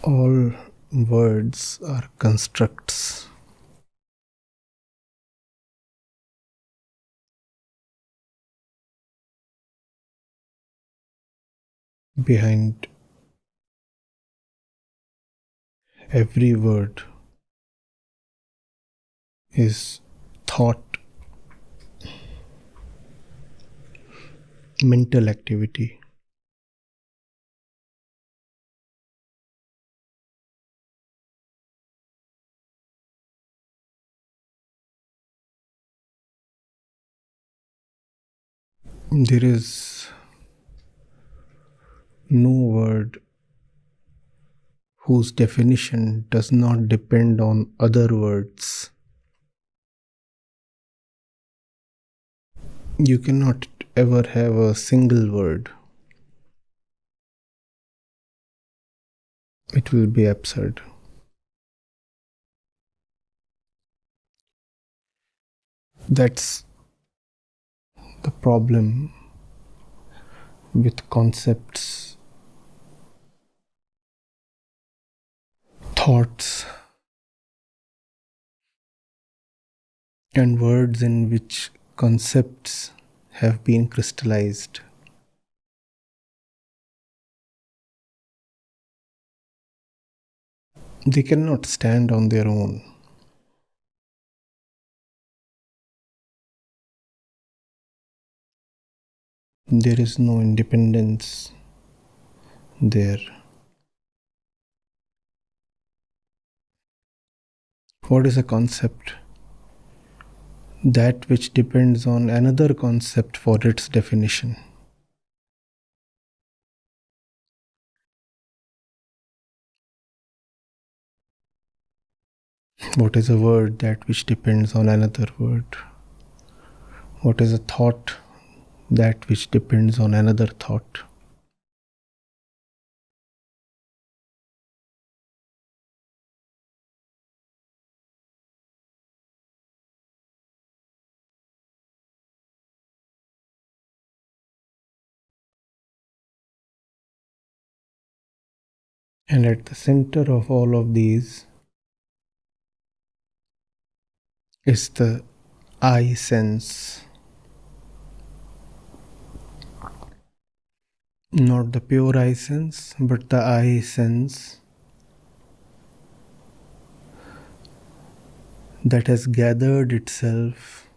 All words are constructs. Behind every word is thought, mental activity. There is no word whose definition does not depend on other words. You cannot ever have a single word. It will be absurd. That's the problem with concepts, thoughts, and words in which concepts have been crystallized. They cannot stand on their own. There is no independence there. What is a concept? That which depends on another concept for its definition. What is a word? That which depends on another word. What is a thought? That which depends on another thought. And at the center of all of these is the I sense. Not the pure I sense, but the I sense that has gathered itself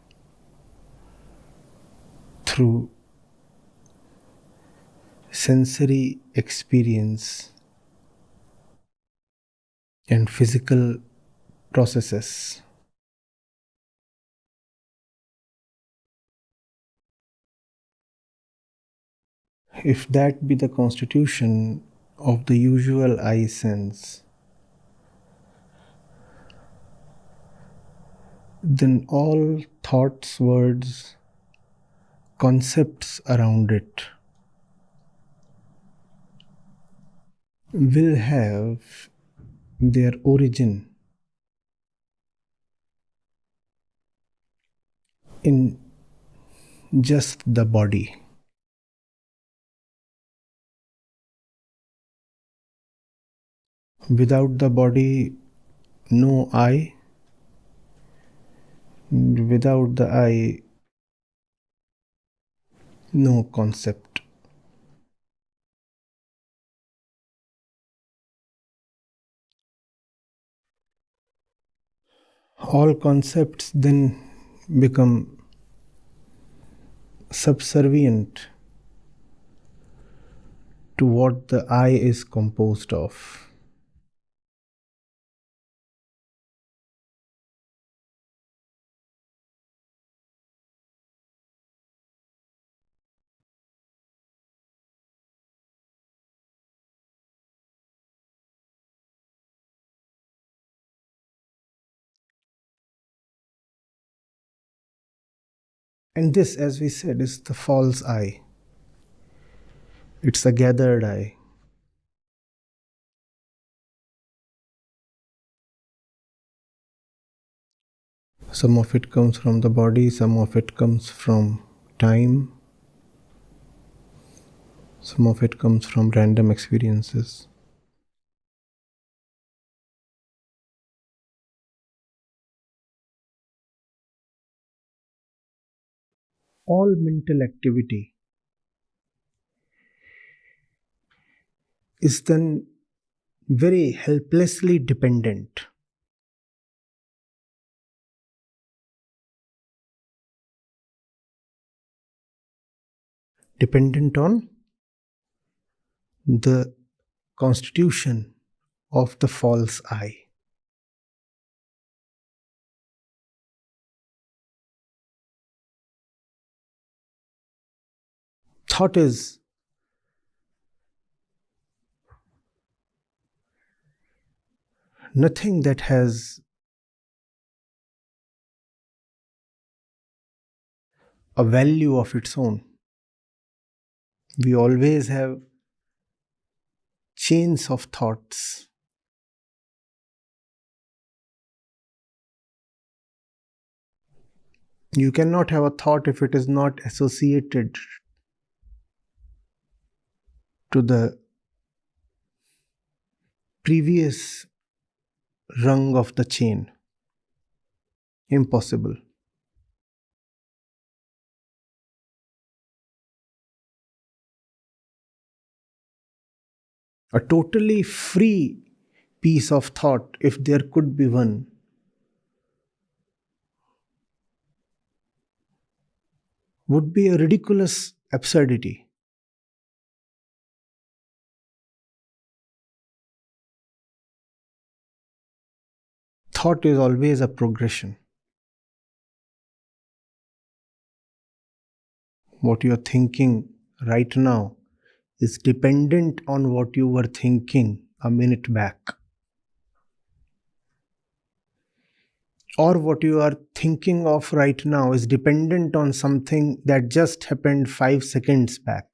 through sensory experience and physical processes. If that be the constitution of the usual I sense, then all thoughts, words, concepts around it will have their origin in just the body. Without the body, no I. Without the I, no concept. All concepts then become subservient to what the I is composed of. And this, as we said, is the false I. It's a gathered I. Some of it comes from the body, some of it comes from time, some of it comes from random experiences. all mental activity is then very helplessly dependent. Dependent on the constitution of the false I. Thought is nothing that has a value of its own. We always have chains of thoughts. You cannot have a thought if it is not associated to the previous rung of the chain. Impossible. A totally free piece of thought, if there could be one, would be a ridiculous absurdity. Thought is always a progression. What you are thinking right now is dependent on what you were thinking a minute back. Or what you are thinking of right now is dependent on something that just happened 5 seconds back.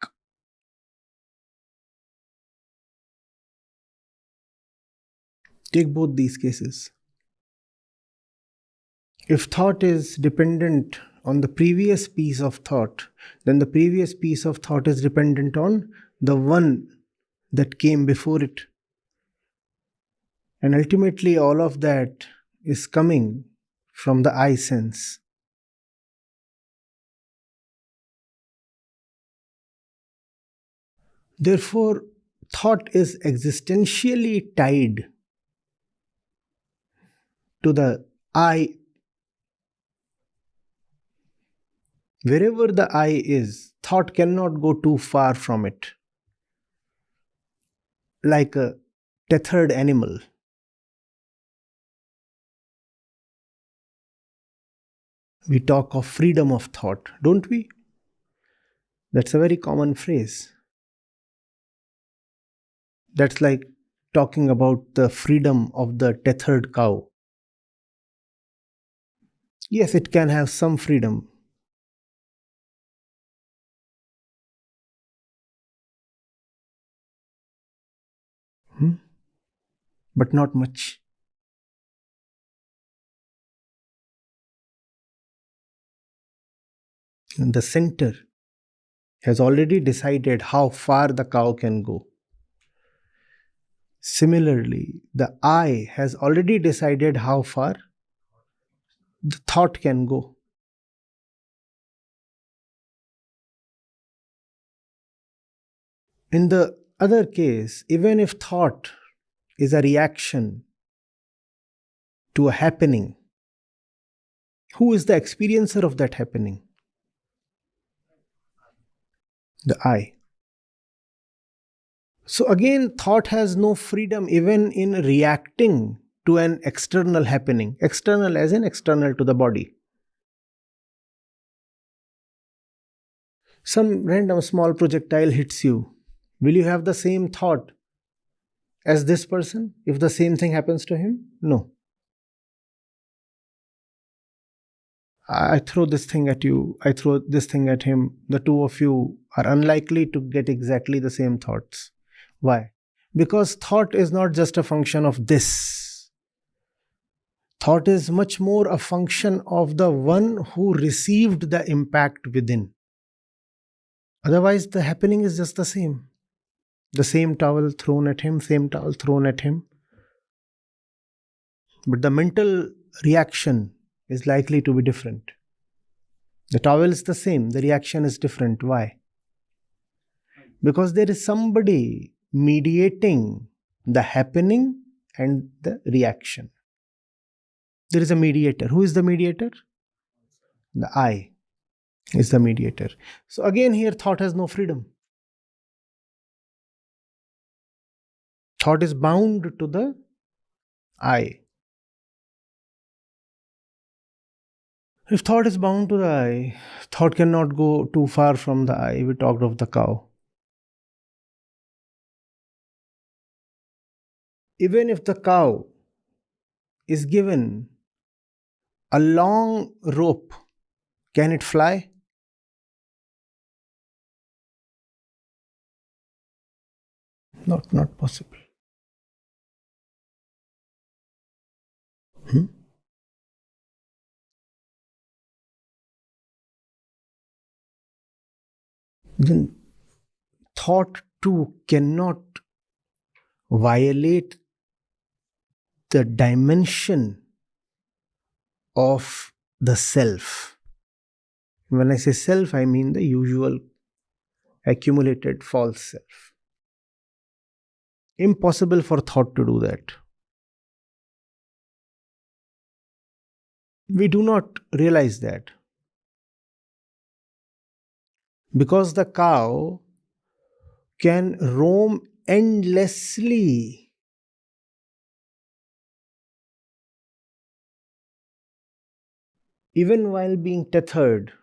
Take both these cases. If thought is dependent on the previous piece of thought, then the previous piece of thought is dependent on the one that came before it. And ultimately, all of that is coming from the I sense. Therefore, thought is existentially tied to the I. Wherever the I is, thought cannot go too far from it. Like a tethered animal. We talk of freedom of thought, don't we? That's a very common phrase. That's like talking about the freedom of the tethered cow. Yes, it can have some freedom. But not much. And the center has already decided how far the cow can go. Similarly, the I has already decided how far the thought can go. In the other case, even if thought is a reaction to a happening, who is the experiencer of that happening? The I. So again, thought has no freedom even in reacting to an external happening. External as in external to the body. Some random small projectile hits you. Will you have the same thought as this person if the same thing happens to him? No. I throw this thing at you, I throw this thing at him. The two of you are unlikely to get exactly the same thoughts. Why? Because thought is not just a function of this. Thought is much more a function of the one who received the impact within. Otherwise, the happening is just the same. The same towel thrown at him, same towel thrown at him. But the mental reaction is likely to be different. The towel is the same, the reaction is different. Why? Because there is somebody mediating the happening and the reaction. There is a mediator. Who is the mediator? The I is the mediator. So again, here thought has no freedom. Thought is bound to the I. If thought is bound to the I, thought cannot go too far from the I. We talked of the cow. Even if the cow is given a long rope, can it fly? Not possible. Then thought too cannot violate the dimension of the self. When I say self, I mean the usual accumulated false self. Impossible for thought to do that. We do not realize that. Because the cow can roam endlessly. Even while being tethered,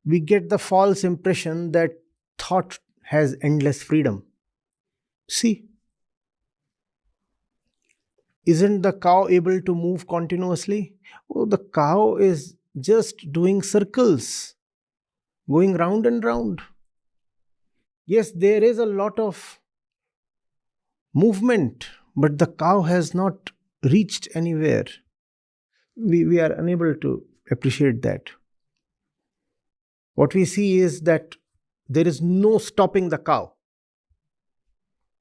we get the false impression that thought has endless freedom. See, isn't the cow able to move continuously? Oh, the cow is just doing circles, going round and round. Yes, there is a lot of movement, but the cow has not reached anywhere. We are unable to appreciate that. What we see is that there is no stopping the cow.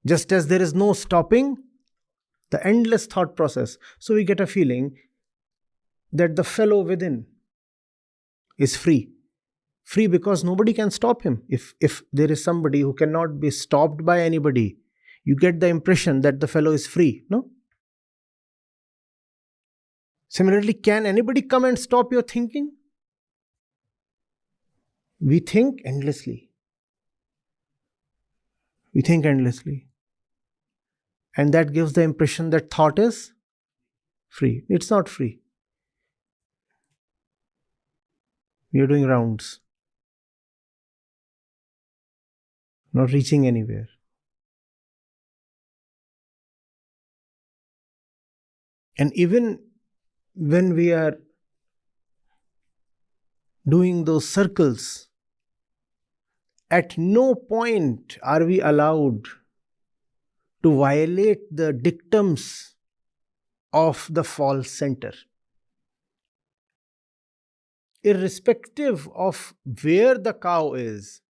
Just as there is no stopping the endless thought process. So we get a feeling that the fellow within is free. Free because nobody can stop him. If there is somebody who cannot be stopped by anybody, you get the impression that the fellow is free, no? Similarly, can anybody come and stop your thinking? We think endlessly. We think endlessly. And that gives the impression that thought is free. It's not free. We are doing rounds, not reaching anywhere. And even when we are doing those circles, at no point are we allowed to violate the dictums of the false center. Irrespective of where the cow is,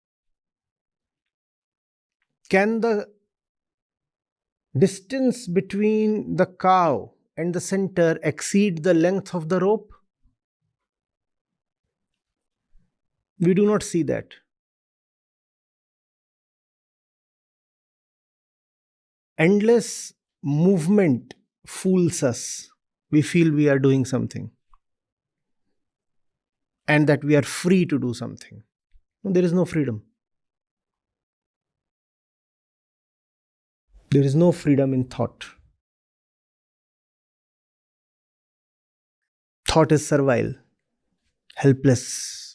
can the distance between the cow and the center exceed the length of the rope? We do not see that. Endless movement fools us. We feel we are doing something and that we are free to do something. No, there is no freedom. There is no freedom in thought. Thought is servile, helpless.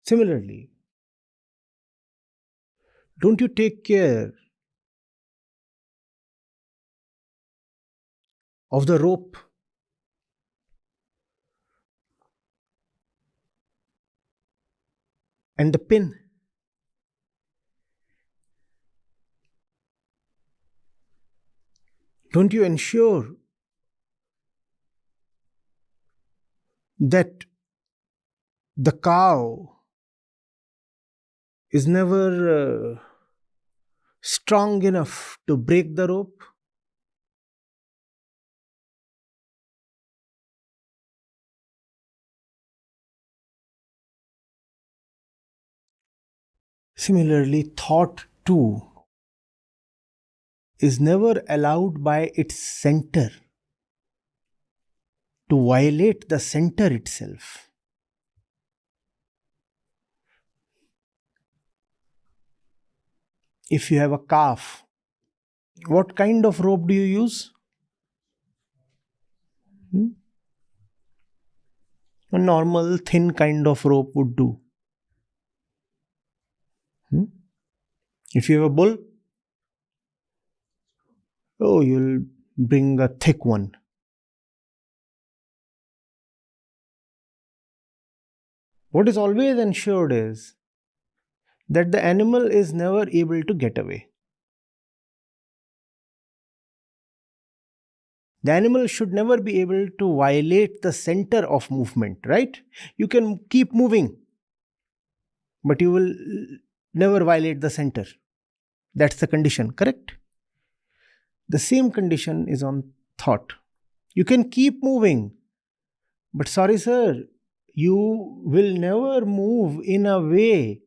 Similarly, don't you take care of the rope? And the pin? Don't you ensure that the cow is never strong enough to break the rope? Similarly, thought too is never allowed by its center to violate the center itself. If you have a calf, what kind of rope do you use? A normal thin kind of rope would do. If you have a bull, oh, you'll bring a thick one. What is always ensured is that the animal is never able to get away. The animal should never be able to violate the center of movement, right? You can keep moving, but you will never violate the center. That's the condition, correct? The same condition is on thought. You can keep moving, but sorry, sir, you will never move in a way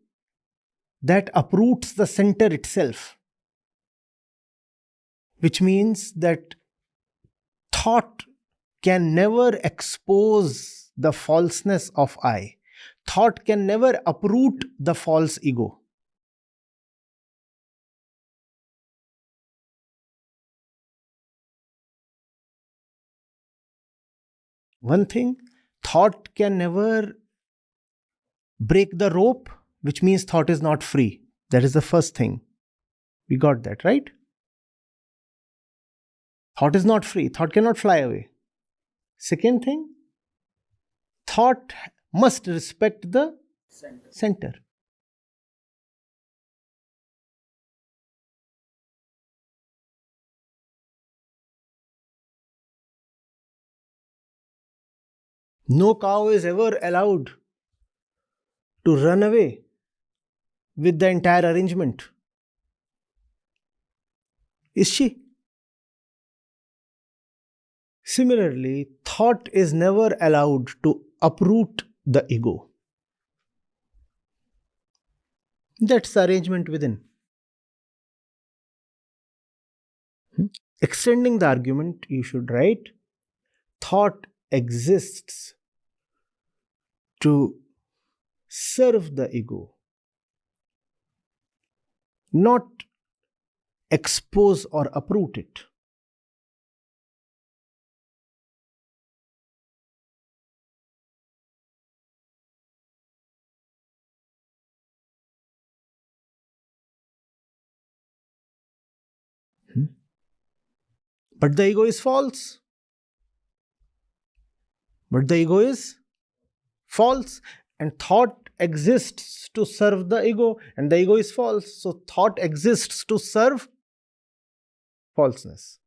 that uproots the center itself. Which means that thought can never expose the falseness of I. Thought can never uproot the false ego. One thing, thought can never break the rope, which means thought is not free. That is the first thing. We got that, right? Thought is not free. Thought cannot fly away. Second thing, thought must respect the center. No cow is ever allowed to run away with the entire arrangement. Is she? Similarly, thought is never allowed to uproot the ego. That's the arrangement within. Extending the argument, you should write, thought exists to serve the ego, not expose or uproot it. But the ego is false. But the ego is false. And thought exists to serve the ego, and the ego is false. So thought exists to serve falseness.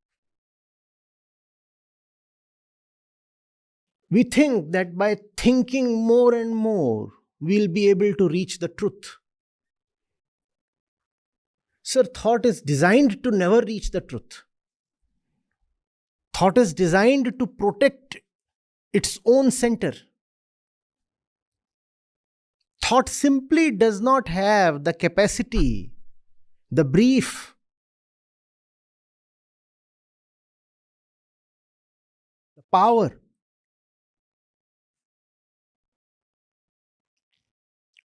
We think that by thinking more and more, we'll be able to reach the truth. Sir, thought is designed to never reach the truth. Thought is designed to protect its own center. Thought simply does not have the capacity, the brief, the power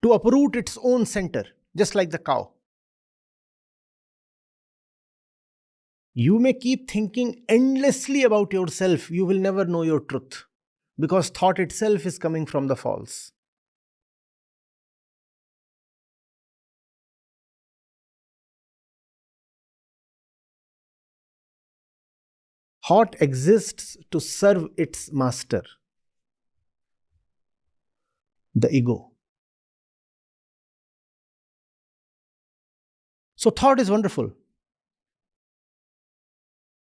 to uproot its own center, just like the cow. You may keep thinking endlessly about yourself, you will never know your truth, because thought itself is coming from the false. Thought exists to serve its master, the ego. So thought is wonderful.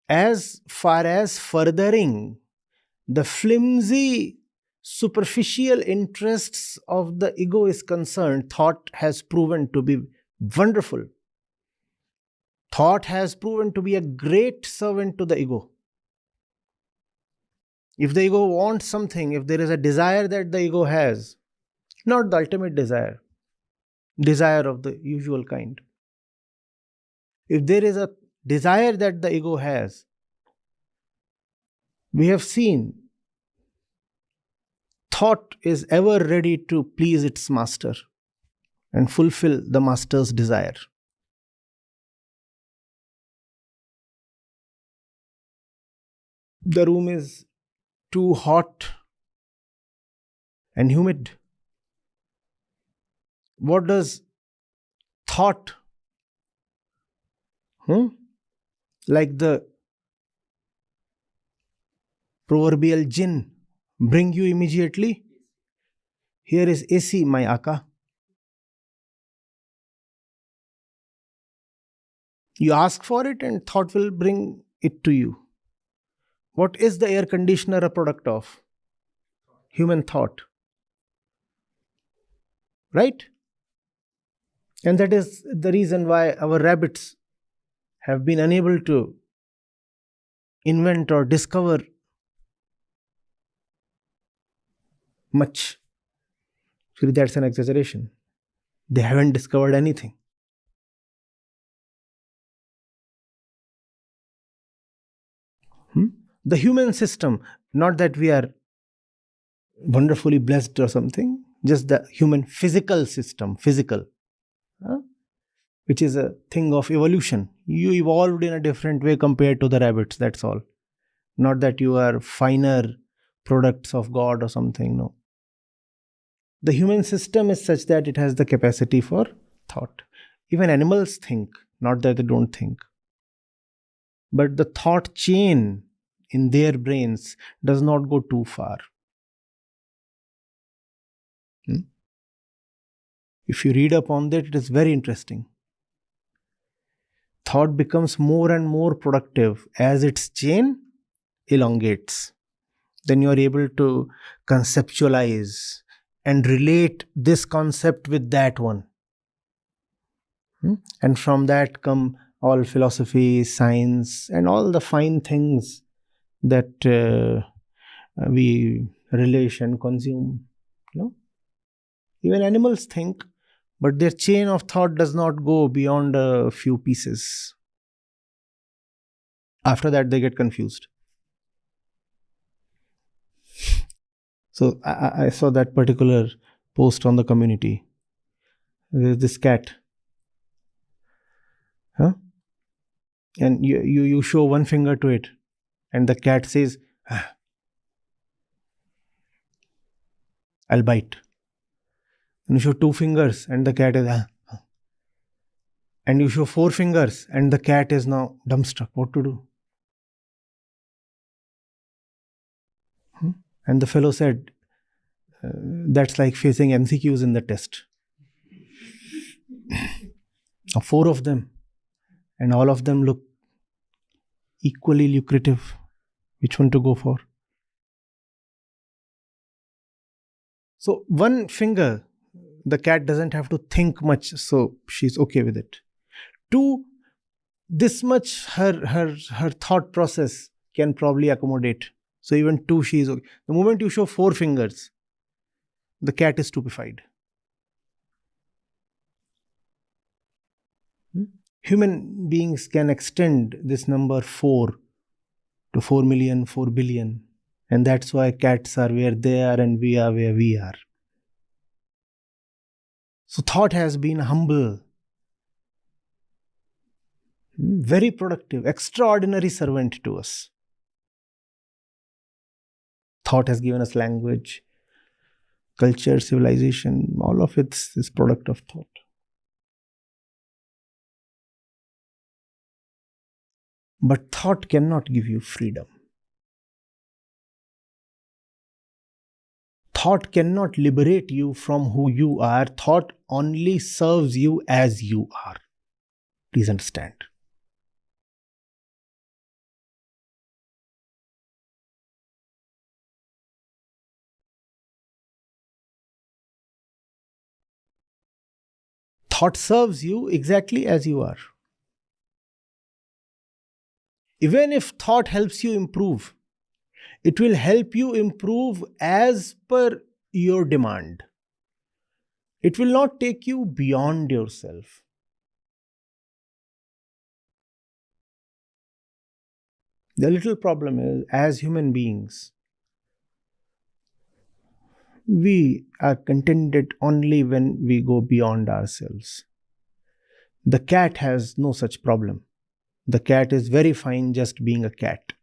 As far as furthering the flimsy superficial interests of the ego is concerned, thought has proven to be wonderful. Thought has proven to be a great servant to the ego. If the ego wants something, if there is a desire that the ego has, not the ultimate desire, desire of the usual kind. If there is a desire that the ego has, we have seen thought is ever ready to please its master and fulfill the master's desire. The room is too hot and humid. What does thought, like the proverbial jinn, bring you immediately? Here is AC, my Aka. You ask for it and thought will bring it to you. What is the air conditioner a product of? Human thought. Right? And that is the reason why our rabbits have been unable to invent or discover much. Actually, that's an exaggeration. They haven't discovered anything. The human system, not that we are wonderfully blessed or something, just the human physical system, which is a thing of evolution. You evolved in a different way compared to the rabbits, that's all. Not that you are finer products of God or something, no. The human system is such that it has the capacity for thought. Even animals think, not that they don't think. But the thought chain in their brains does not go too far. If you read up on that, it is very interesting. Thought becomes more and more productive as its chain elongates. Then you are able to conceptualize and relate this concept with that one. And from that come all philosophy, science, and all the fine things that we relish and consume. Even animals think, but their chain of thought does not go beyond a few pieces. After that, they get confused. So I saw that particular post on the community. There's this cat. And you show one finger to it, and the cat says, I'll bite. And you show 2 fingers, and the cat is, and you show 4 fingers, and the cat is now dumbstruck. What to do? And the fellow said, that's like facing MCQs in the test. 4 of them, and all of them look equally lucrative. Which one to go for? So 1 finger, the cat doesn't have to think much, so she's okay with it. 2, this much her thought process can probably accommodate. So even 2, she is okay. The moment you show 4 fingers, the cat is stupefied. Human beings can extend this number 4 to 4 million, 4 billion. And that's why cats are where they are and we are where we are. So thought has been humble, very productive, extraordinary servant to us. Thought has given us language, culture, civilization, all of it is product of thought. But thought cannot give you freedom. Thought cannot liberate you from who you are. Thought only serves you as you are. Please understand. Thought serves you exactly as you are. Even if thought helps you improve, it will help you improve as per your demand. It will not take you beyond yourself. The little problem is, as human beings, we are contented only when we go beyond ourselves. The cat has no such problem. The cat is very fine just being a cat.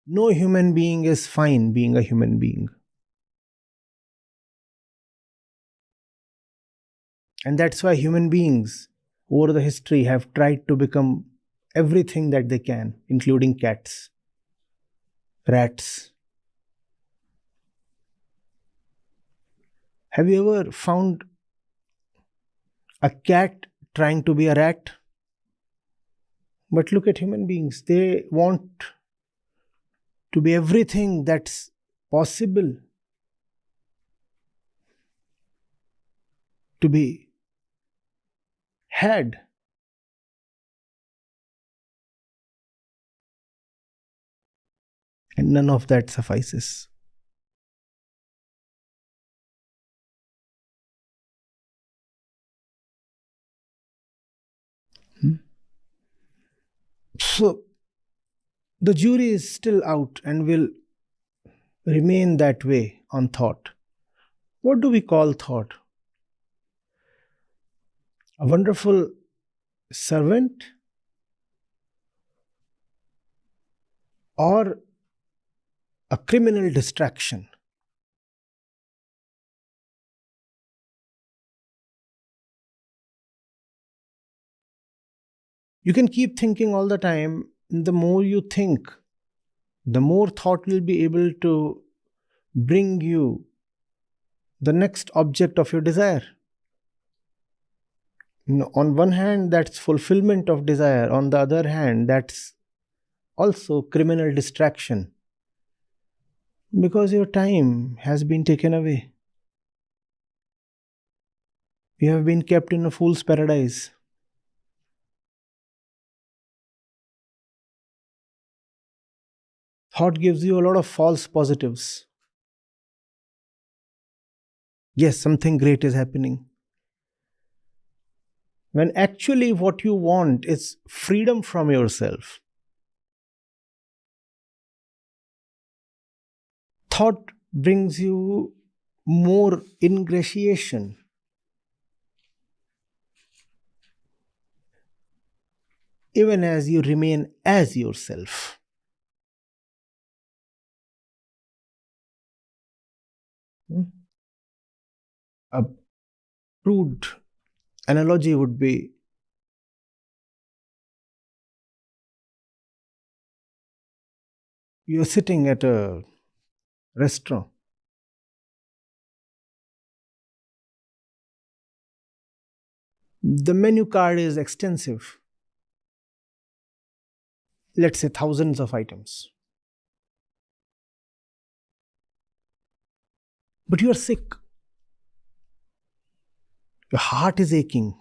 No human being is fine being a human being. And that's why human beings over the history have tried to become everything that they can, including cats, rats. Have you ever found a cat trying to be a rat? But look at human beings. They want to be everything that's possible to be had. And none of that suffices. So, the jury is still out and will remain that way on thought. What do we call thought? A wonderful servant or a criminal distraction? You can keep thinking all the time. The more you think, the more thought will be able to bring you the next object of your desire. On one hand, that's fulfillment of desire. On the other hand, that's also criminal distraction. Because your time has been taken away. You have been kept in a fool's paradise. Thought gives you a lot of false positives. Yes, something great is happening. When actually what you want is freedom from yourself. Thought brings you more ingratiation. Even as you remain as yourself. A crude analogy would be you're sitting at a restaurant. The menu card is extensive. Let's say thousands of items. But you are sick. Your heart is aching.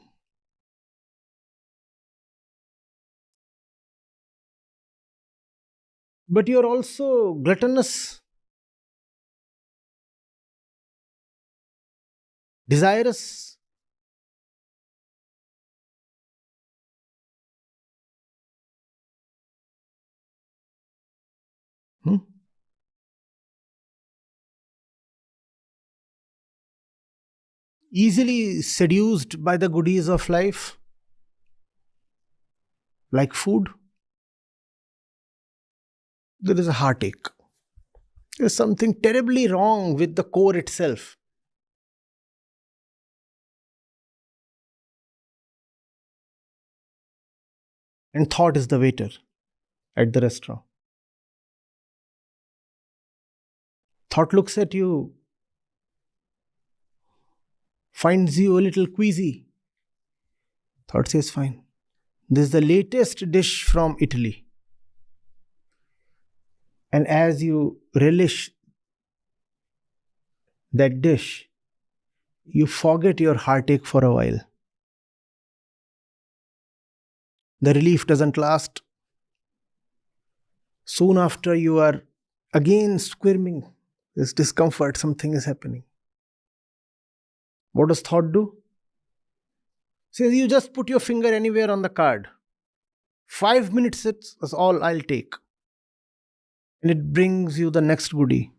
But you are also gluttonous, desirous. Easily seduced by the goodies of life, like food. There is a heartache. There is something terribly wrong with the core itself. And thought is the waiter at the restaurant. Thought looks at you, finds you a little queasy. Thought says, fine. This is the latest dish from Italy. And as you relish that dish, you forget your heartache for a while. The relief doesn't last. Soon after, you are again squirming. This discomfort, something is happening. What does thought do? Says you just put your finger anywhere on the card. 5 minutes is all I'll take. And it brings you the next goodie.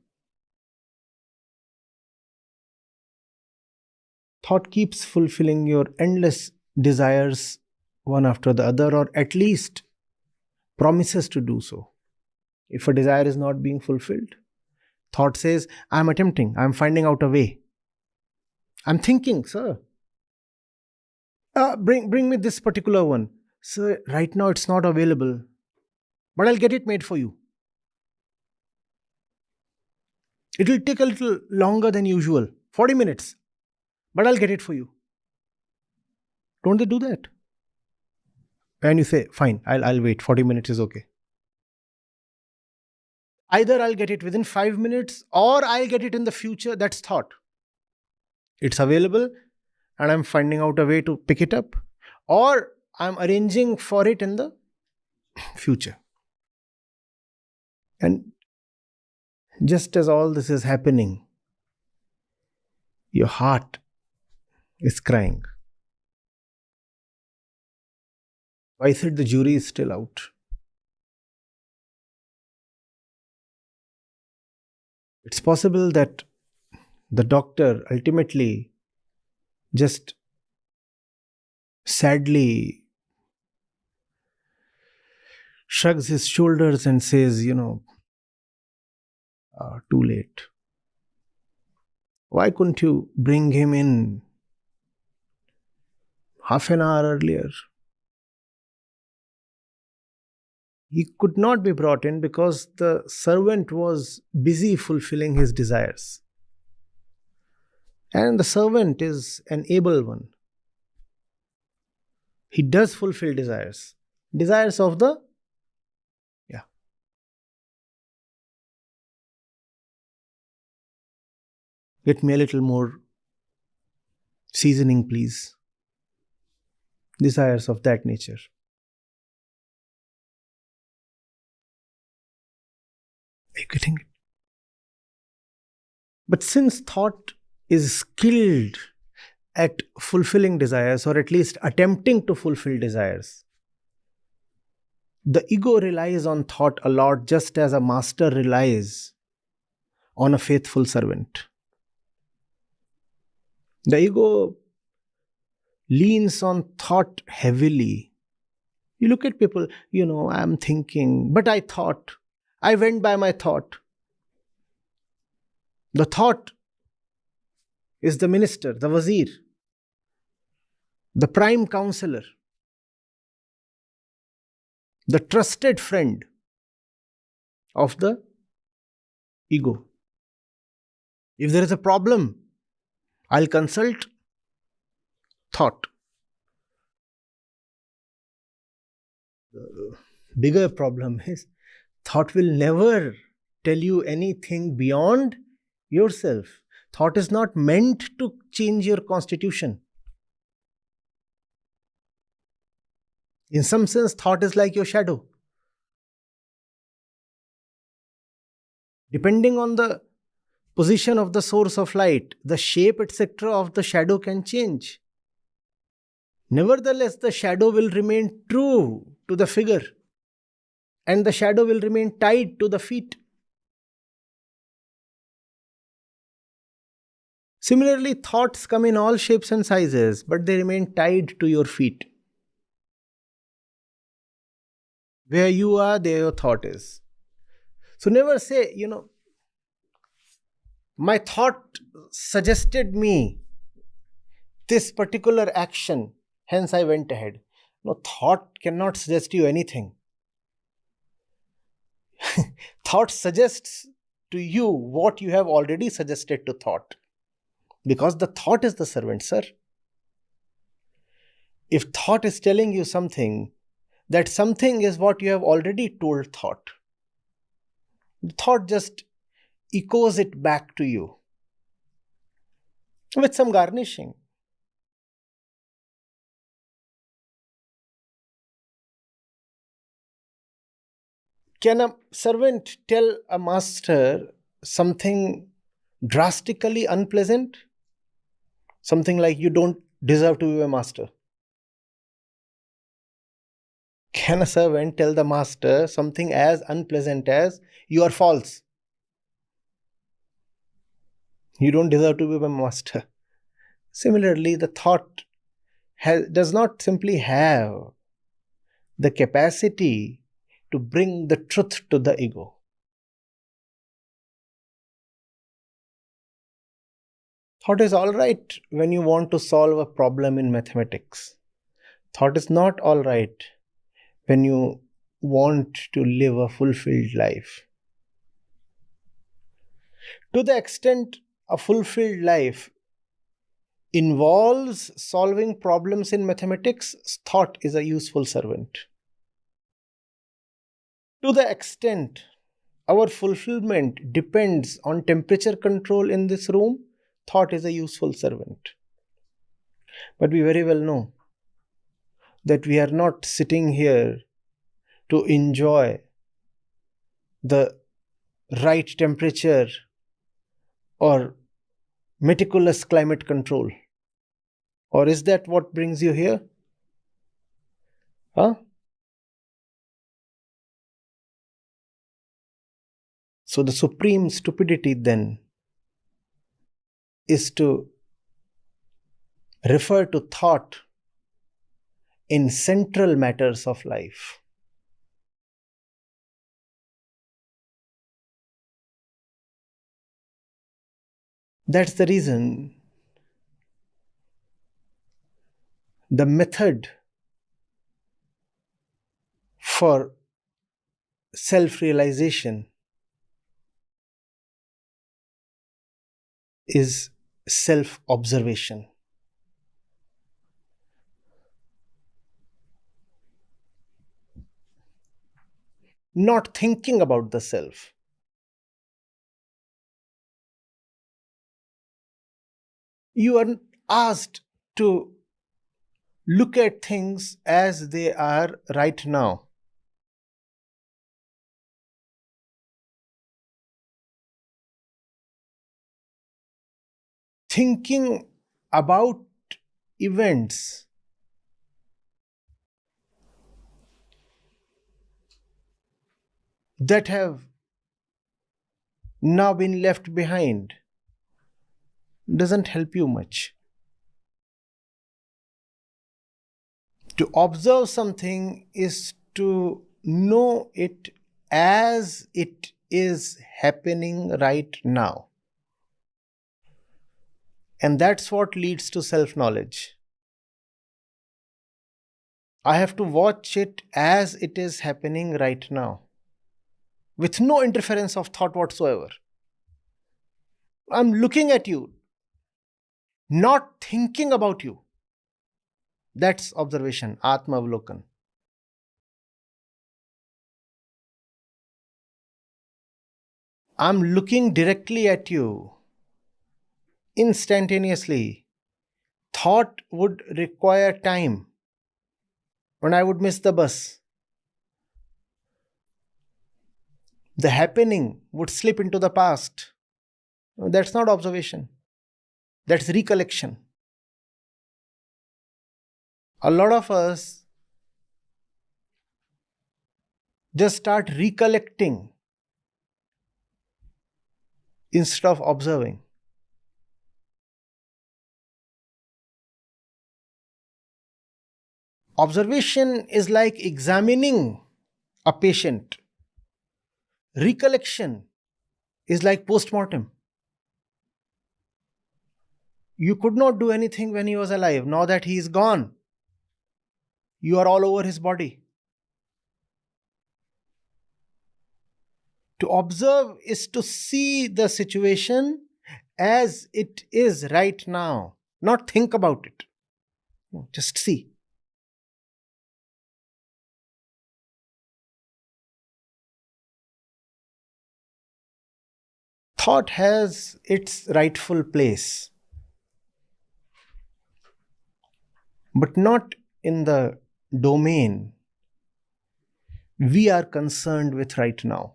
Thought keeps fulfilling your endless desires one after the other, or at least promises to do so. If a desire is not being fulfilled, thought says, I'm attempting, I'm finding out a way. I'm thinking, sir, bring me this particular one. Sir, right now it's not available, but I'll get it made for you. It will take a little longer than usual, 40 minutes, but I'll get it for you. Don't they do that? And you say, fine, I'll wait, 40 minutes is okay. Either I'll get it within 5 minutes or I'll get it in the future. That's thought. It's available and I'm finding out a way to pick it up, or I'm arranging for it in the future. And just as all this is happening, your heart is crying. Why is it the jury is still out? It's possible that the doctor ultimately just sadly shrugs his shoulders and says, too late. Why couldn't you bring him in half an hour earlier? He could not be brought in because the servant was busy fulfilling his desires. And the servant is an able one. He does fulfill desires. Desires of the, Get me a little more seasoning, please. Desires of that nature. Are you getting it? But since thought is skilled at fulfilling desires, or at least attempting to fulfill desires, the ego relies on thought a lot, just as a master relies on a faithful servant. The ego leans on thought heavily. You look at people, I'm thinking, but I thought. I went by my thought. The thought is the minister, the wazir, the prime counselor, the trusted friend of the ego. If there is a problem, I'll consult thought. The bigger problem is thought will never tell you anything beyond yourself. Thought is not meant to change your constitution. In some sense, thought is like your shadow. Depending on the position of the source of light, the shape, etc. of the shadow can change. Nevertheless, the shadow will remain true to the figure, and the shadow will remain tied to the feet. Similarly, thoughts come in all shapes and sizes, but they remain tied to your feet. Where you are, there your thought is. So never say, my thought suggested me this particular action, hence I went ahead. No, thought cannot suggest you anything. Thought suggests to you what you have already suggested to thought. Because the thought is the servant, sir. If thought is telling you something, that something is what you have already told thought. The thought just echoes it back to you. with some garnishing. Can a servant tell a master something drastically unpleasant? Something like, you don't deserve to be a master. Can a servant tell the master something as unpleasant as, you are false? You don't deserve to be my master. Similarly, the thought does not simply have the capacity to bring the truth to the ego. Thought is all right when you want to solve a problem in mathematics. Thought is not all right when you want to live a fulfilled life. To the extent a fulfilled life involves solving problems in mathematics, thought is a useful servant. To the extent our fulfillment depends on temperature control in this room, thought is a useful servant. But we very well know that we are not sitting here to enjoy the right temperature or meticulous climate control. Or is that what brings you here? Huh? So the supreme stupidity then is to refer to thought in central matters of life. That's the reason the method for self-realization is self-observation. Not thinking about the self. You are asked to look at things as they are right now. Thinking about events that have now been left behind doesn't help you much. To observe something is to know it as it is happening right now. And that's what leads to self-knowledge. I have to watch it as it is happening right now, with no interference of thought whatsoever. I'm looking at you, not thinking about you. That's observation, Atma Avlokan. I'm looking directly at you. Instantaneously. Thought would require time, and I would miss the bus. The happening would slip into the past. That's not observation. That's recollection. A lot of us just start recollecting instead of observing. Observation is like examining a patient. Recollection is like post-mortem. You could not do anything when he was alive. Now that he is gone, you are all over his body. To observe is to see the situation as it is right now, not think about it. Just see. Thought has its rightful place. but not in the domain we are concerned with right now.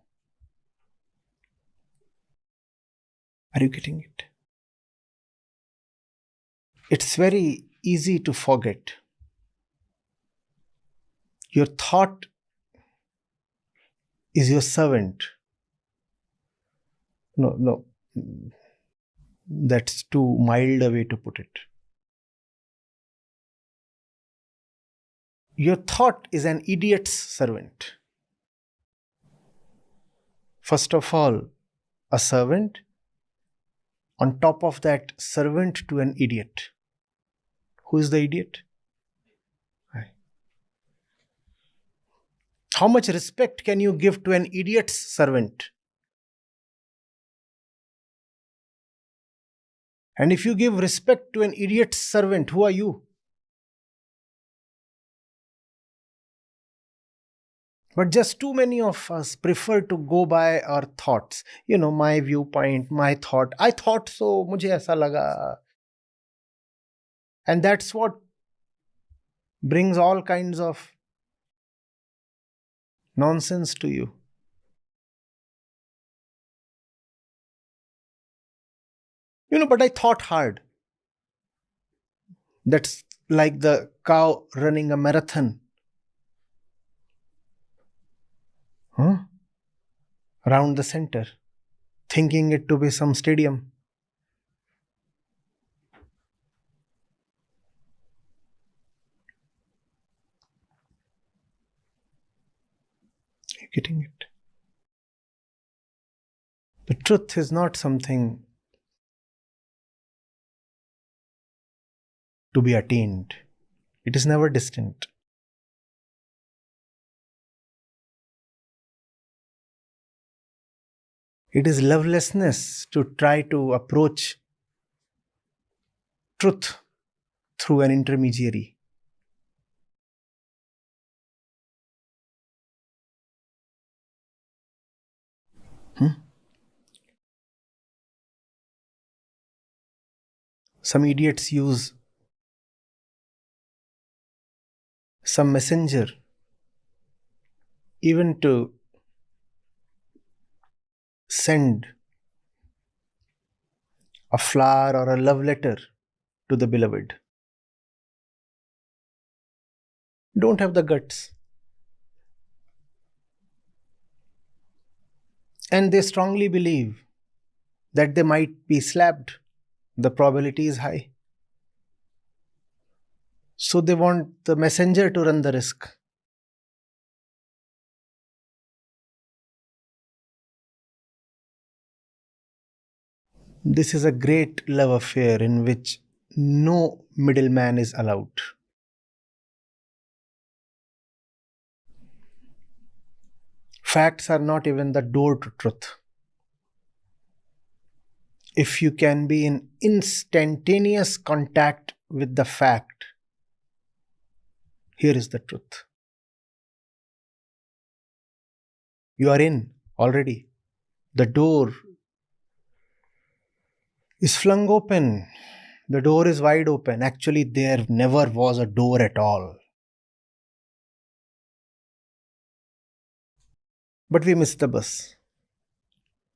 Are you getting it? It's very easy to forget. Your thought is your servant. No, that's too mild a way to put it. Your thought is an idiot's servant. First of all, a servant. On top of that, servant to an idiot. Who is the idiot? How much respect can you give to an idiot's servant? And if you give respect to an idiot's servant, who are you? But just too many of us prefer to go by our thoughts. My viewpoint, my thought. I thought so, mujhe aisa laga. And that's what brings all kinds of nonsense to you. But I thought hard. That's like the cow running a marathon. Around the center, thinking it to be some stadium. You're getting it? The truth is not something to be attained. It is never distant. It is lovelessness to try to approach truth through an intermediary. Some idiots use some messenger even to send a flower or a love letter to the beloved. Don't have the guts. And they strongly believe that they might be slapped. The probability is high. So they want the messenger to run the risk. This is a great love affair in which no middleman is allowed. Facts are not even the door to truth. If you can be in instantaneous contact with the fact, here is the truth. You are in already. The door is flung open. The door is wide open. Actually, there never was a door at all. But we missed the bus.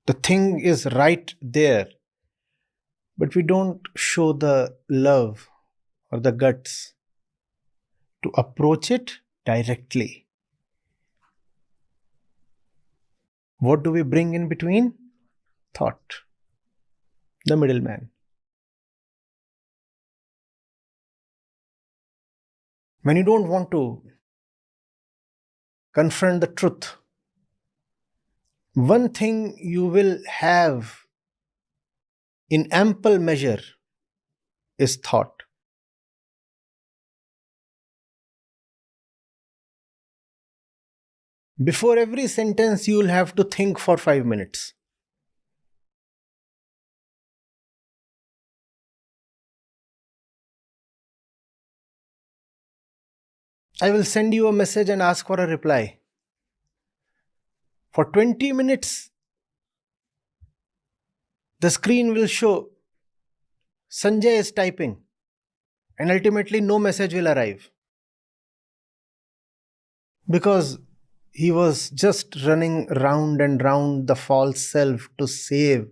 The thing is right there. But we don't show the love or the guts to approach it directly. What do we bring in between? Thought. The middleman. When you don't want to confront the truth, one thing you will have in ample measure is thought. Before every sentence, you will have to think for 5 minutes. I will send you a message and ask for a reply. For 20 minutes, the screen will show Sanjay is typing. And ultimately, no message will arrive. Because he was just running round and round the false self to save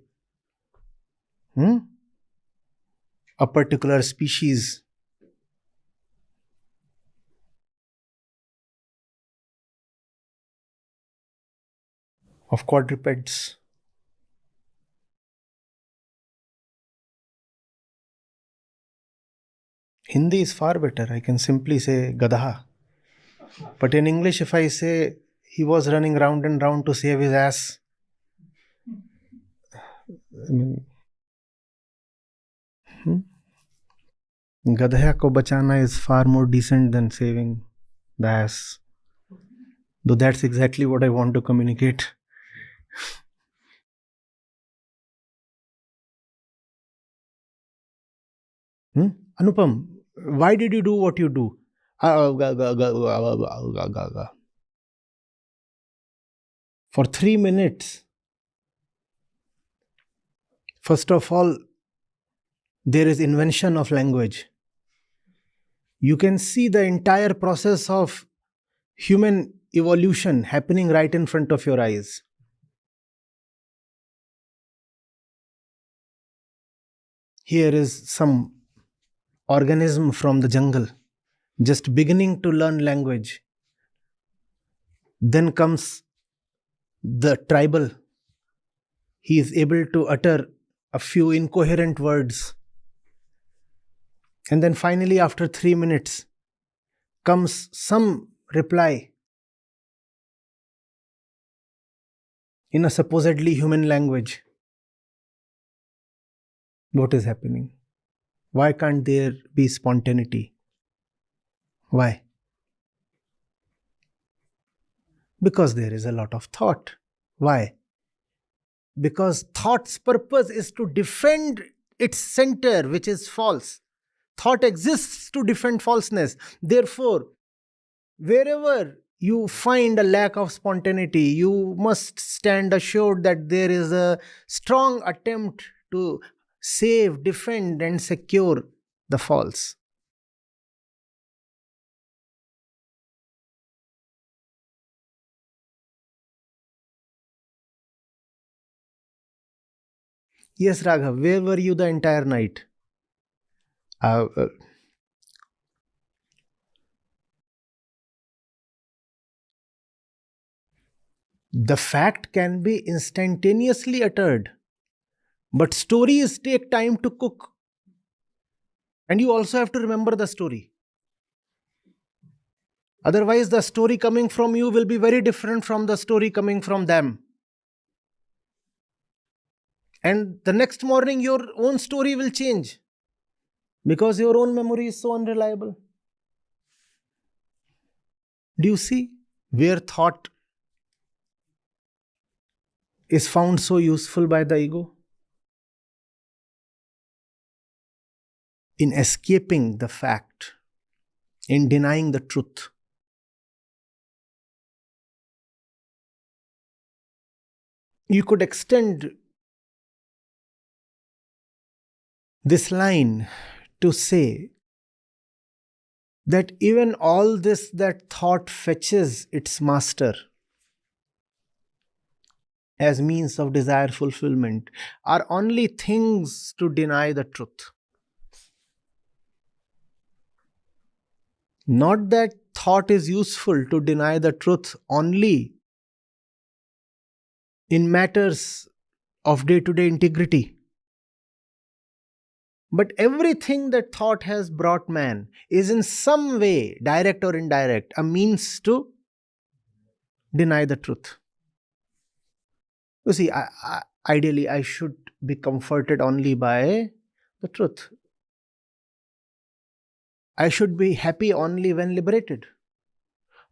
a particular species. Of quadrupeds. Hindi is far better. I can simply say Gadaha. But in English, if I say he was running round and round to save his ass, I mean, Gadha ko bachana is far more decent than saving the ass. Though that's exactly what I want to communicate. Anupam, why did you do what you do? For 3 minutes. First of all, there is invention of language. You can see the entire process of human evolution happening right in front of your eyes. Here is some organism from the jungle just beginning to learn language. Then comes the tribal. He is able to utter a few incoherent words. And then finally, after 3 minutes, comes some reply in a supposedly human language. What is happening? Why can't there be spontaneity? Why? Because there is a lot of thought. Why? Because thought's purpose is to defend its center, which is false. Thought exists to defend falseness. Therefore, wherever you find a lack of spontaneity, you must stand assured that there is a strong attempt to save, defend, and secure the false. Yes, Raghav, where were you the entire night? The fact can be instantaneously uttered, but stories take time to cook. And you also have to remember the story. Otherwise, the story coming from you will be very different from the story coming from them. And the next morning, your own story will change because your own memory is so unreliable. Do you see where thought is found so useful by the ego? In escaping the fact, in denying the truth. You could extend this line to say that even all this that thought fetches its master as means of desire fulfillment are only things to deny the truth. Not that thought is useful to deny the truth only in matters of day-to-day integrity. But everything that thought has brought man is in some way, direct or indirect, a means to deny the truth. You see, ideally, I should be comforted only by the truth. I should be happy only when liberated.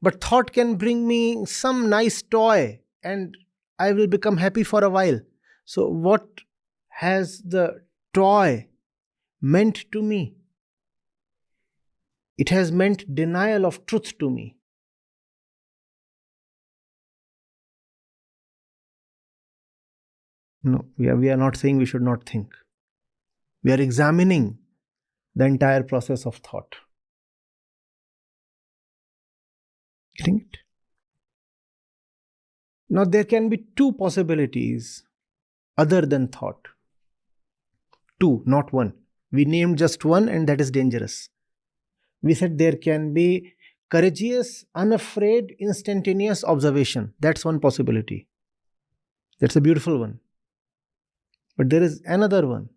But thought can bring me some nice toy and I will become happy for a while. So, what has the toy meant to me? It has meant denial of truth to me. No, we are not saying we should not think. We are examining the entire process of thought. Getting it? Now there can be two possibilities other than thought. Two, not one. We named just one, and that is dangerous. We said there can be courageous, unafraid, instantaneous observation. That's one possibility. That's a beautiful one. But there is another one,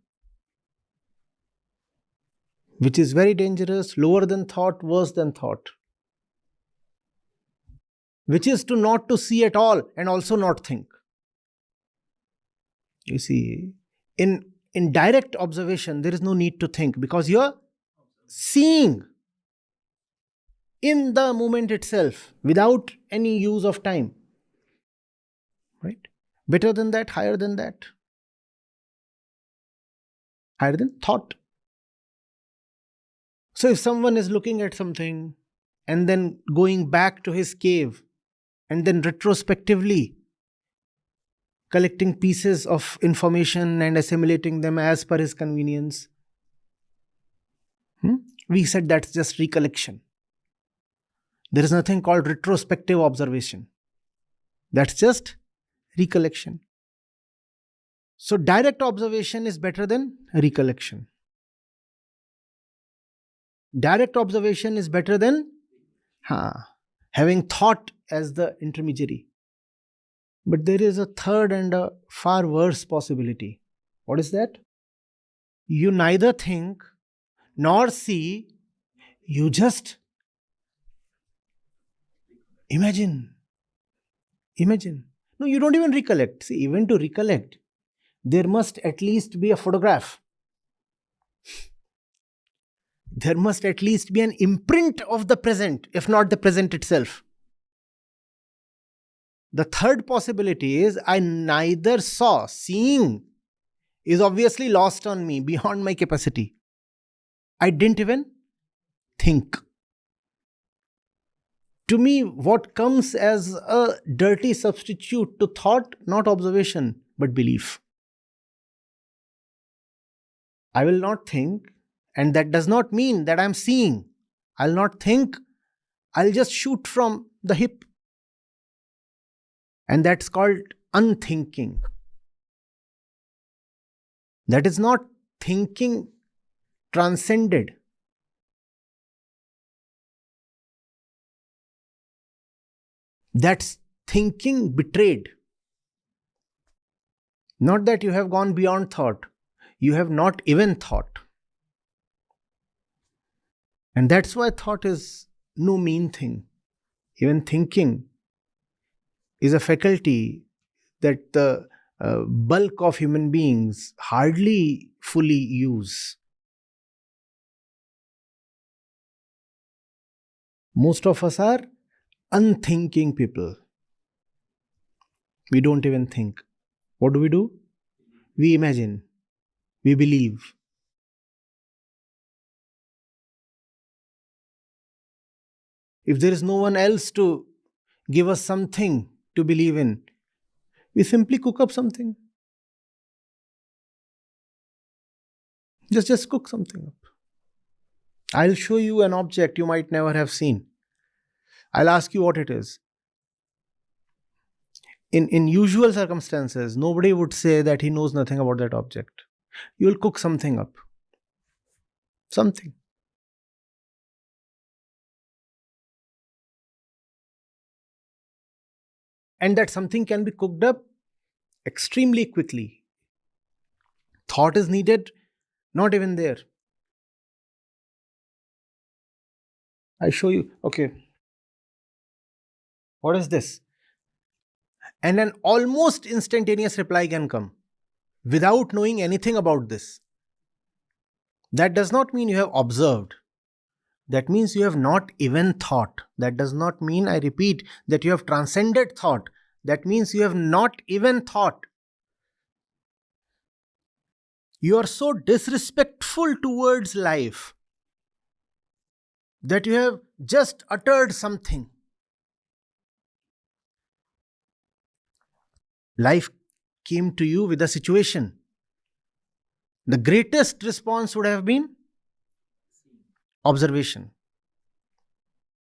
which is very dangerous, lower than thought, worse than thought, which is to not to see at all and also not think. You see, in direct observation, there is no need to think because you're seeing in the moment itself without any use of time. Right? Better than that, higher than that. Higher than thought. So if someone is looking at something and then going back to his cave and then retrospectively collecting pieces of information and assimilating them as per his convenience, we said that's just recollection. There is nothing called retrospective observation. That's just recollection. So direct observation is better than recollection. Direct observation is better than having thought as the intermediary. But there is a third and a far worse possibility. What is that? You neither think nor see, you just imagine. No, you don't even recollect. See, even to recollect, there must at least be a photograph. There must at least be an imprint of the present, if not the present itself. The third possibility is I neither saw. Seeing is obviously lost on me, beyond my capacity. I didn't even think. To me, what comes as a dirty substitute to thought, not observation, but belief. I will not think, and that does not mean that I am seeing. I'll not think, I'll just shoot from the hip. And that's called unthinking. That is not thinking transcended. That's thinking betrayed. Not that you have gone beyond thought. You have not even thought. And that's why thought is no mean thing. Even thinking is a faculty that the bulk of human beings hardly fully use. Most of us are unthinking people. We don't even think. What do? We imagine. We believe. If there is no one else to give us something to believe in, we simply cook up something. Just cook something up. I'll show you an object you might never have seen. I'll ask you what it is. In usual circumstances, nobody would say that he knows nothing about that object. You will cook something up. Something. And that something can be cooked up extremely quickly. Thought is needed, not even there. I show you, okay. What is this? And an almost instantaneous reply can come without knowing anything about this. That does not mean you have observed. That means you have not even thought. That does not mean, I repeat, that you have transcended thought. That means you have not even thought. You are so disrespectful towards life that you have just uttered something. Life came to you with a situation. The greatest response would have been observation.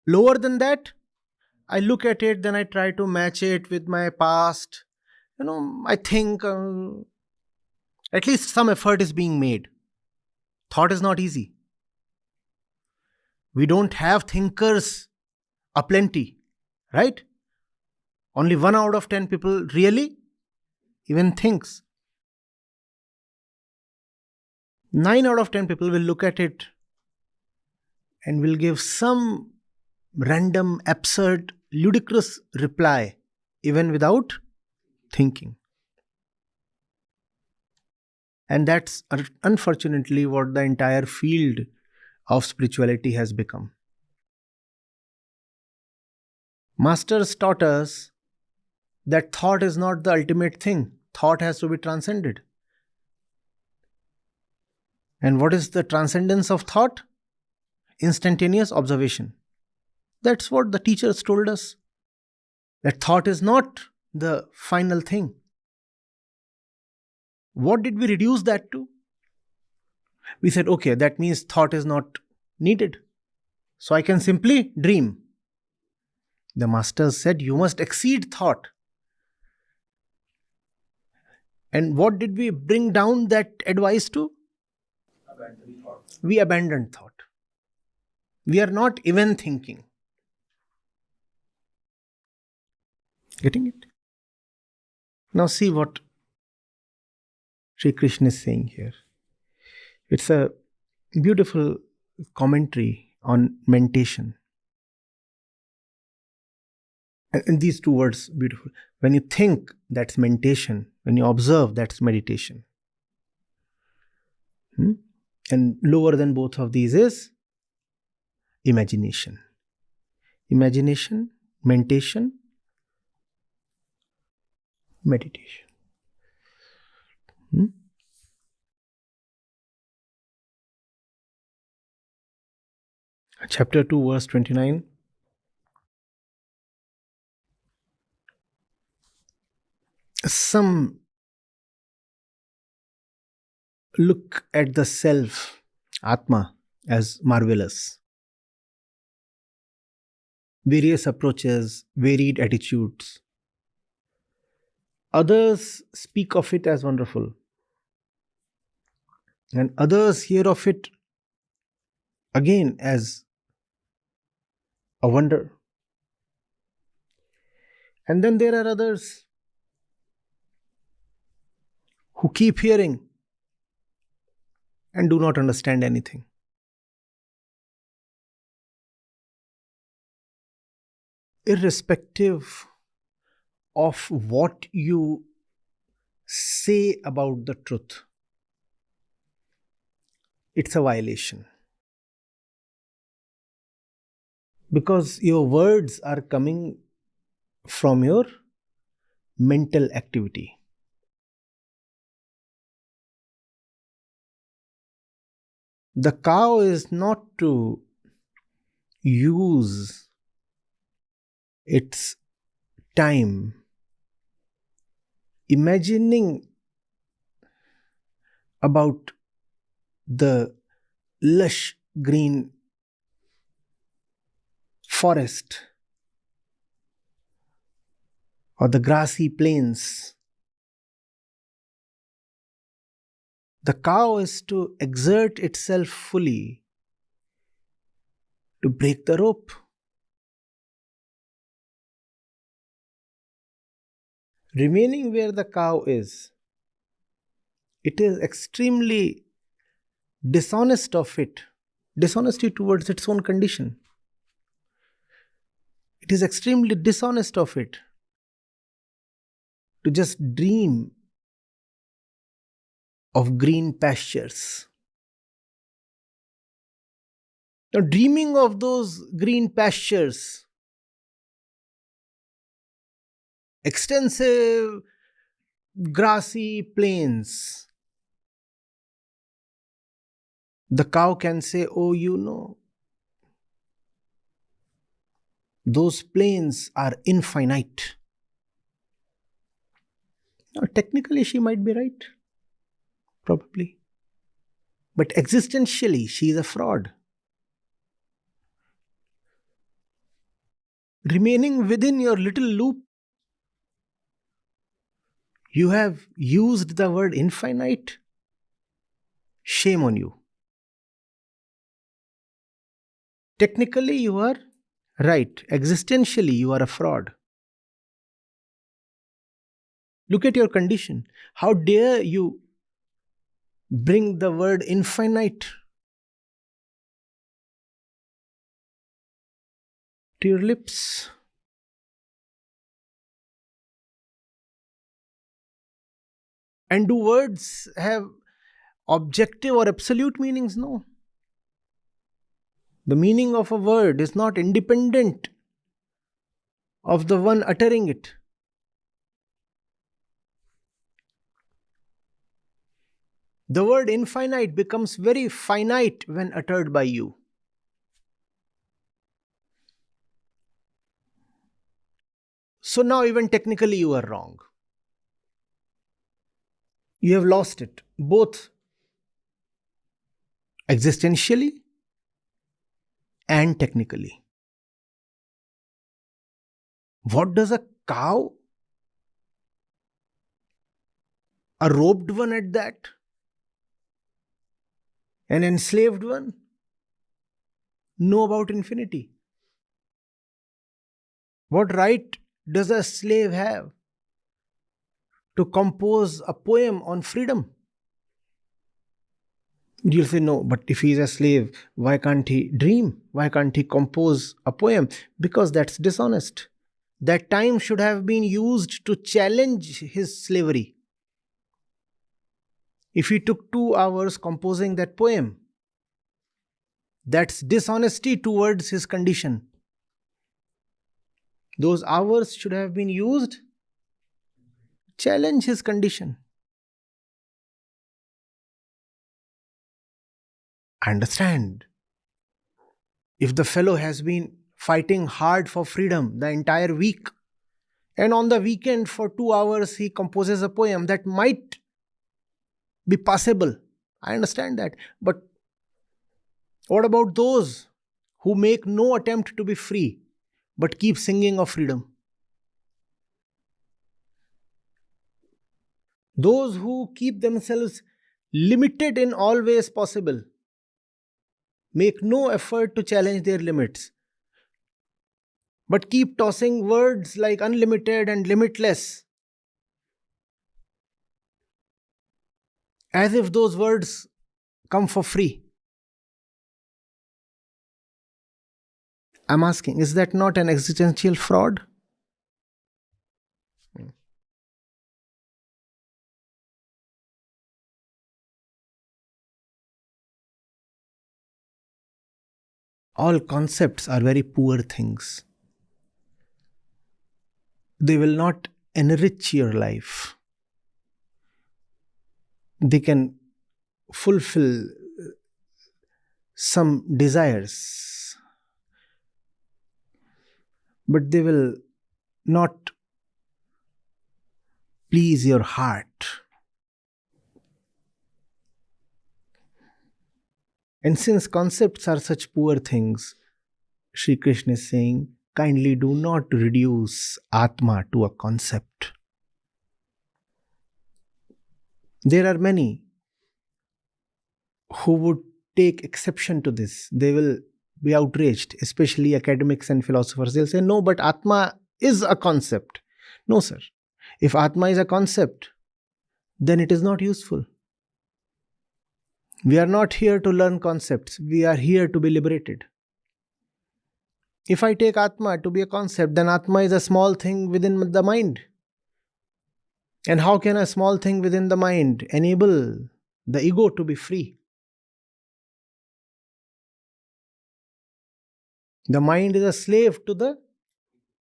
Lower than that, I look at it, then I try to match it with my past. I think at least some effort is being made. Thought is not easy. We don't have thinkers aplenty, right? Only 1 out of 10 people really even thinks. 9 out of 10 people will look at it and will give some random, absurd, ludicrous reply, even without thinking. And that's unfortunately what the entire field of spirituality has become. Masters taught us that thought is not the ultimate thing. Thought has to be transcended. And what is the transcendence of thought? Instantaneous observation. That's what the teachers told us. That thought is not the final thing. What did we reduce that to? We said, okay, that means thought is not needed. So I can simply dream. The masters said, you must exceed thought. And what did we bring down that advice to? Abandon thought. We abandoned thought. We are not even thinking. Getting it? Now see what Sri Krishna is saying here. It's a beautiful commentary on mentation. And these two words, beautiful. When you think, that's mentation. When you observe, that's meditation. And lower than both of these is imagination. Imagination, mentation, meditation. Chapter 2, verse 29. Some look at the self, Atma, as marvelous. Various approaches, varied attitudes. Others speak of it as wonderful. And others hear of it again as a wonder. And then there are others who keep hearing and do not understand anything. Irrespective of what you say about the truth, it's a violation. Because your words are coming from your mental activity. The cow is not to use its time imagining about the lush green forest or the grassy plains. The cow is to exert itself fully to break the rope. Remaining where the cow is, it is extremely dishonest of it, dishonesty towards its own condition. It is extremely dishonest of it to just dream of green pastures. Now, dreaming of those green pastures, extensive grassy plains, the cow can say, oh, those plains are infinite. Now, technically, she might be right. Probably. But existentially, she is a fraud. remaining within your little loop. You have used the word infinite. Shame on you. Technically, you are right. Existentially, you are a fraud. Look at your condition. How dare you bring the word infinite to your lips? And do words have objective or absolute meanings? No. The meaning of a word is not independent of the one uttering it. The word infinite becomes very finite when uttered by you. So now, even technically, you are wrong. You have lost it, both existentially and technically. What does a cow, a robed one at that, an enslaved one, know about infinity? What right does a slave have to compose a poem on freedom? You'll say, no, but if he's a slave, why can't he dream? Why can't he compose a poem? Because that's dishonest. That time should have been used to challenge his slavery. If he took 2 hours composing that poem, that's dishonesty towards his condition. Those hours should have been used to challenge his condition. I understand. If the fellow has been fighting hard for freedom the entire week, and on the weekend for 2 hours he composes a poem, that might be possible. I understand that. But what about those who make no attempt to be free but keep singing of freedom? Those who keep themselves limited in all ways possible, make no effort to challenge their limits, but keep tossing words like unlimited and limitless, as if those words come for free. I'm asking, is that not an existential fraud? All concepts are very poor things. They will not enrich your life. They can fulfill some desires, but they will not please your heart. And since concepts are such poor things, Sri Krishna is saying, kindly do not reduce Atma to a concept. There are many who would take exception to this. They will be outraged, especially academics and philosophers. They'll say, no, but Atma is a concept. No, sir. If Atma is a concept, then it is not useful. We are not here to learn concepts. We are here to be liberated. If I take Atma to be a concept, then Atma is a small thing within the mind. And how can a small thing within the mind enable the ego to be free? The mind is a slave to the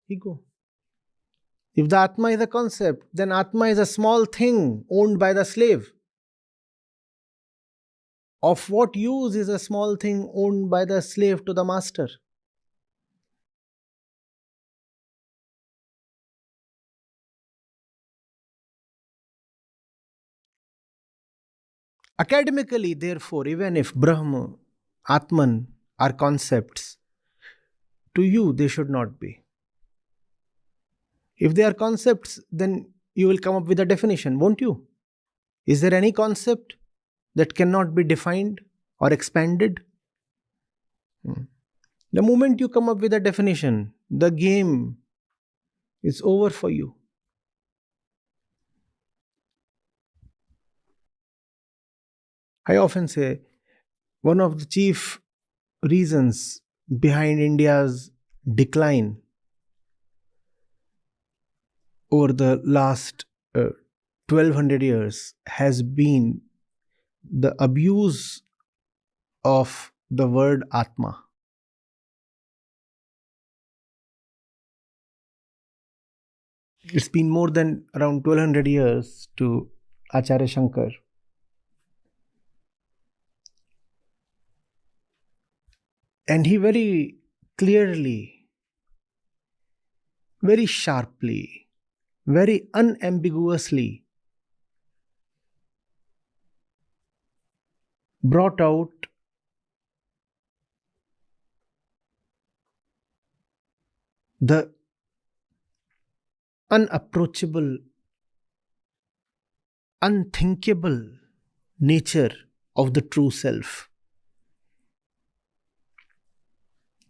ego. If the Atma is a concept, then Atma is a small thing owned by the slave. Of what use is a small thing owned by the slave to the master? Academically, therefore, even if Brahma, Atman are concepts, to you they should not be. If they are concepts, then you will come up with a definition, won't you? Is there any concept that cannot be defined or expanded? The moment you come up with a definition, the game is over for you. I often say one of the chief reasons behind India's decline over the last 1200 years has been the abuse of the word Atma. It's been more than around 1200 years to Acharya Shankar. And he very clearly, very sharply, very unambiguously brought out the unapproachable, unthinkable nature of the true self.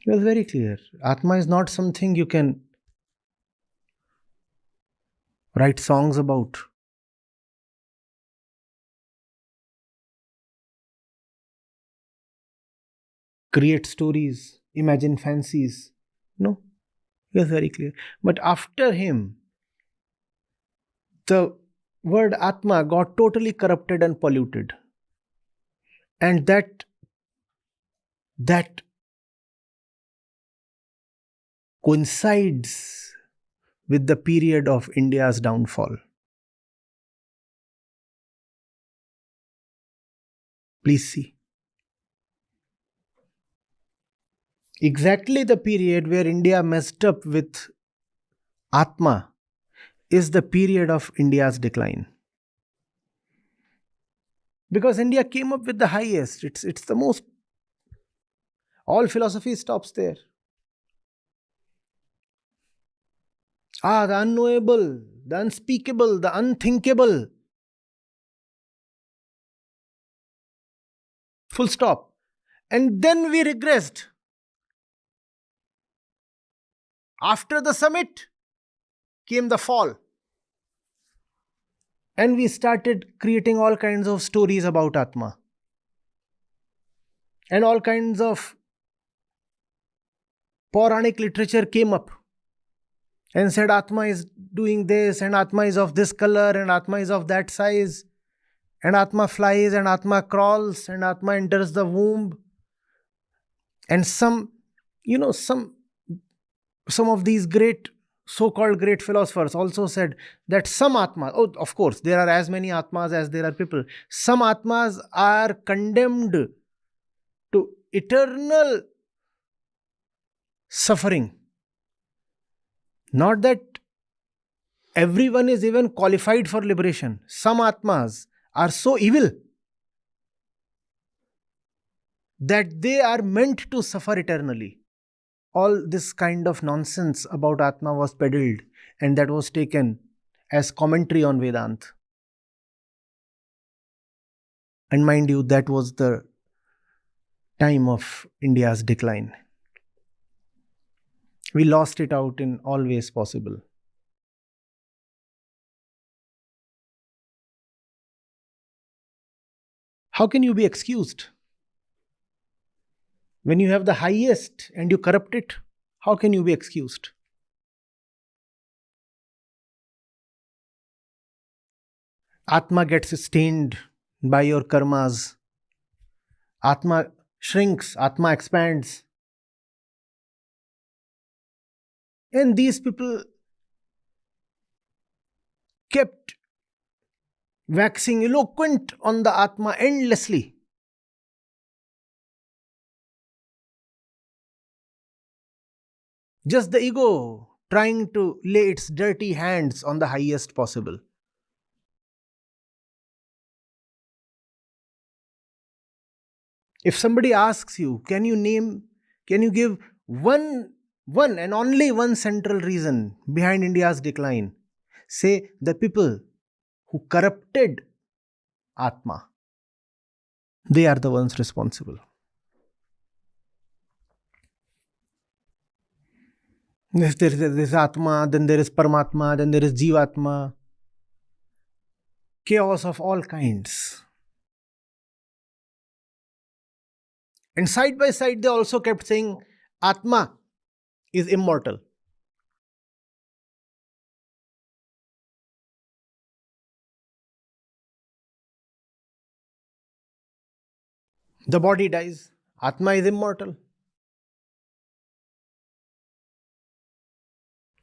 It was very clear. Atma is not something you can write songs about. Create stories, imagine fancies. No, it was very clear. But after him, the word Atma got totally corrupted and polluted. And that coincides with the period of India's downfall. Please see. Exactly the period where India messed up with Atma is the period of India's decline. Because India came up with the highest, it's the most. All philosophy stops there. The unknowable, the unspeakable, the unthinkable. Full stop. And then we regressed. After the summit came the fall. And we started creating all kinds of stories about Atma. And all kinds of Puranic literature came up and said Atma is doing this, and Atma is of this color, and Atma is of that size, and Atma flies, and Atma crawls, and Atma enters the womb. And some of these great, so-called great philosophers also said that some Atmas, of course, there are as many Atmas as there are people. Some Atmas are condemned to eternal suffering. Not that everyone is even qualified for liberation. Some Atmas are so evil that they are meant to suffer eternally. All this kind of nonsense about Atma was peddled, and that was taken as commentary on Vedant. And mind you, that was the time of India's decline. We lost it out in all ways possible. How can you be excused? When you have the highest and you corrupt it, how can you be excused? Atma gets stained by your karmas. Atma shrinks, Atma expands. And these people kept waxing eloquent on the Atma endlessly. Just the ego trying to lay its dirty hands on the highest possible. If somebody asks you, can you give one one and only one central reason behind India's decline. Say the people who corrupted Atma, they are the ones responsible. If there is this Atma, then there is Paramatma, then there is Jivatma. Chaos of all kinds. And side by side, they also kept saying Atma is immortal. The body dies, Atma is immortal.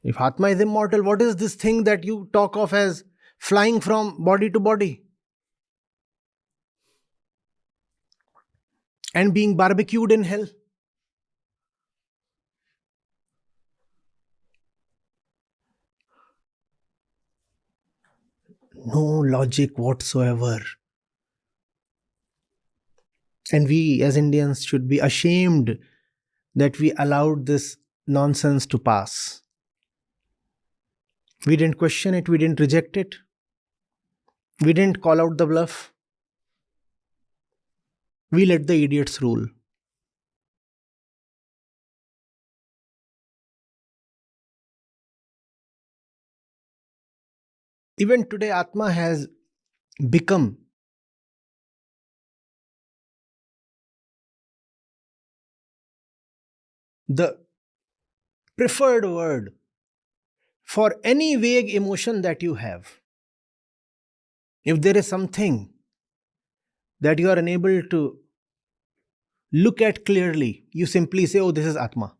If Atma is immortal, what is this thing that you talk of as flying from body to body and being barbecued in hell? No logic whatsoever. And we as Indians should be ashamed that we allowed this nonsense to pass. We didn't question it, we didn't reject it, we didn't call out the bluff. We let the idiots rule. Even today, Atma has become the preferred word for any vague emotion that you have. If there is something that you are unable to look at clearly, you simply say, oh, this is Atma.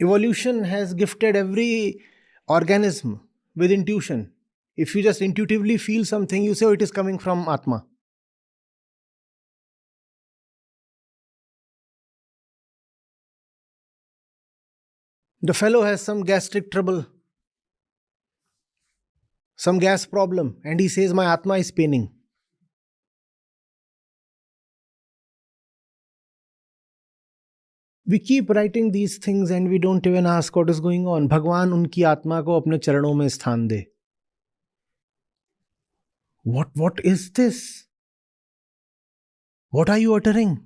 Evolution has gifted every organism with intuition. If you just intuitively feel something, you say, oh, it is coming from Atma. The fellow has some gastric trouble, some gas problem, and he says, my Atma is paining. We keep writing these things and we don't even ask what is going on. Bhagwan unki Atma ko apne charanon mein sthan de. What is this? What are you uttering?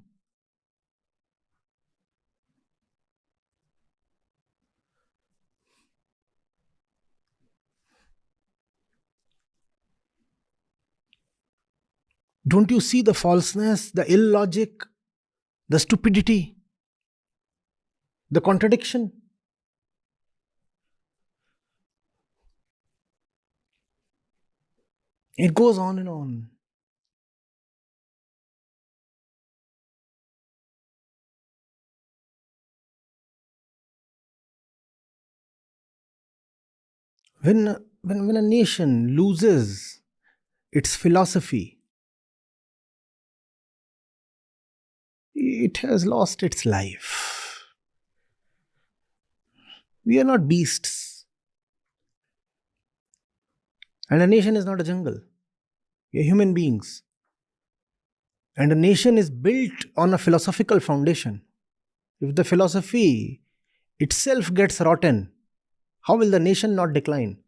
Don't you see the falseness, the illogic, the stupidity, the contradiction? It goes on and on. When a nation loses its philosophy, it has lost its life. We are not beasts. And a nation is not a jungle. We are human beings. And a nation is built on a philosophical foundation. If the philosophy itself gets rotten, how will the nation not decline?